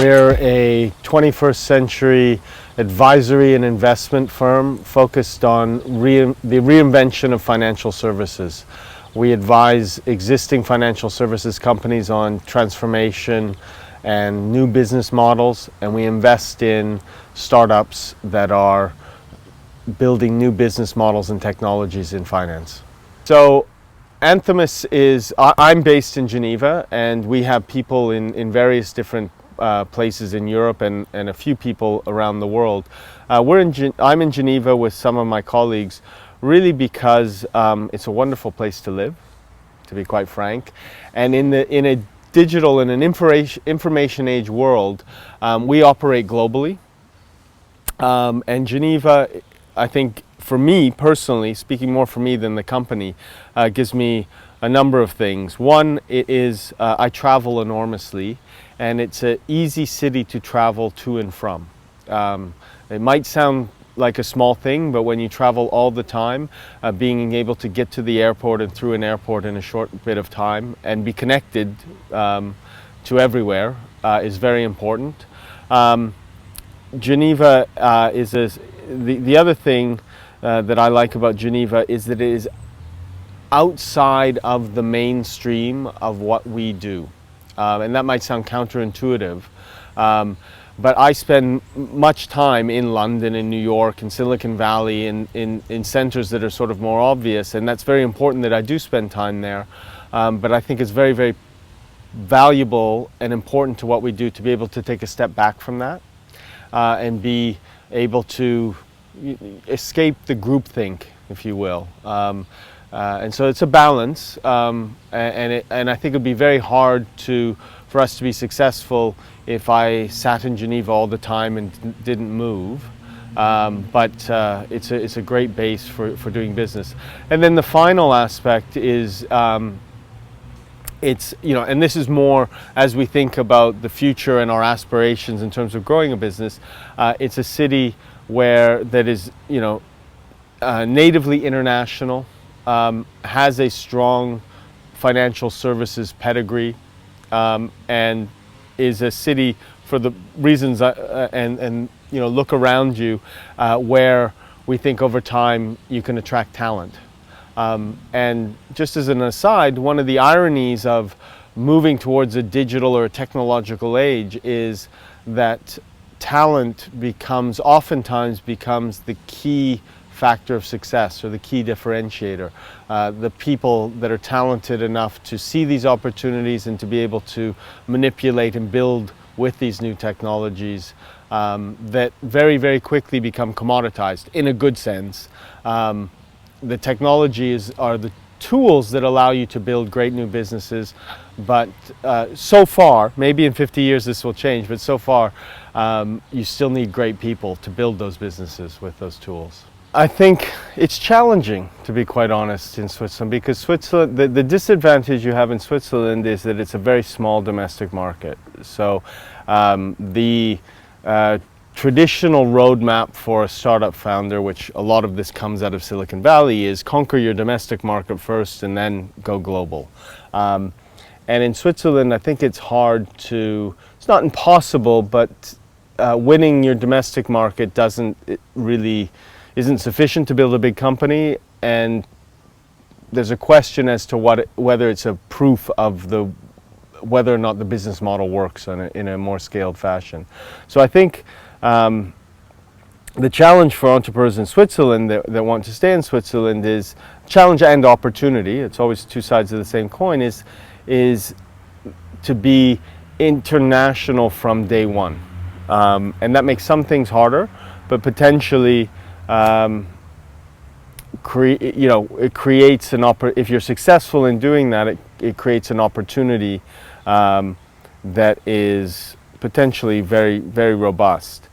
We're a 21st century advisory and investment firm focused on the reinvention of financial services. We advise existing financial services companies on transformation and new business models, and we invest in startups that are building new business models and technologies in finance. So Anthemis I'm based in Geneva, and we have people in various different places in Europe and a few people around the world. I'm in Geneva with some of my colleagues really because it's a wonderful place to live, to be quite frank. And in a digital and an information age world, we operate globally. And Geneva, I think for me personally, speaking more for me than the company, gives me a number of things. One, it is I travel enormously, and it's an easy city to travel to and from. It might sound like a small thing, but when you travel all the time, being able to get to the airport and through an airport in a short bit of time and be connected to everywhere is very important. Geneva the other thing that I like about Geneva is that it is outside of the mainstream of what we do. And that might sound counterintuitive, but I spend much time in London, in New York, in Silicon Valley, in centers that are sort of more obvious, and that's very important that I do spend time there. But I think it's very, very valuable and important to what we do to be able to take a step back from that and be able to escape the groupthink, if you will. And so it's a balance, and I think it would be very hard for us to be successful if I sat in Geneva all the time and didn't move. But it's a great base for doing business. And then the final aspect is it's, and this is more as we think about the future and our aspirations in terms of growing a business. It's a city that is, natively international, has a strong financial services pedigree, and is a city for the reasons and look around you where we think over time you can attract talent. And just as an aside, one of the ironies of moving towards a digital or a technological age is that talent oftentimes becomes the key factor of success or the key differentiator. The people that are talented enough to see these opportunities and to be able to manipulate and build with these new technologies that very, very quickly become commoditized in a good sense. The technologies are the tools that allow you to build great new businesses, but so far, maybe in 50 years this will change, but so far you still need great people to build those businesses with those tools. I think it's challenging, to be quite honest, in Switzerland, because Switzerland, the disadvantage you have in Switzerland is that it's a very small domestic market. So the traditional roadmap for a startup founder, which a lot of this comes out of Silicon Valley, is conquer your domestic market first and then go global. And in Switzerland, I think it's it's not impossible, but winning your domestic market isn't sufficient to build a big company, and there's a question as to whether it's a proof of whether or not the business model works in a more scaled fashion. So I think the challenge for entrepreneurs in Switzerland that want to stay in Switzerland is challenge and opportunity. It's always two sides of the same coin. Is to be international from day one, and that makes some things harder, but potentially. It creates if you're successful in doing that, it creates an opportunity that is potentially very, very robust.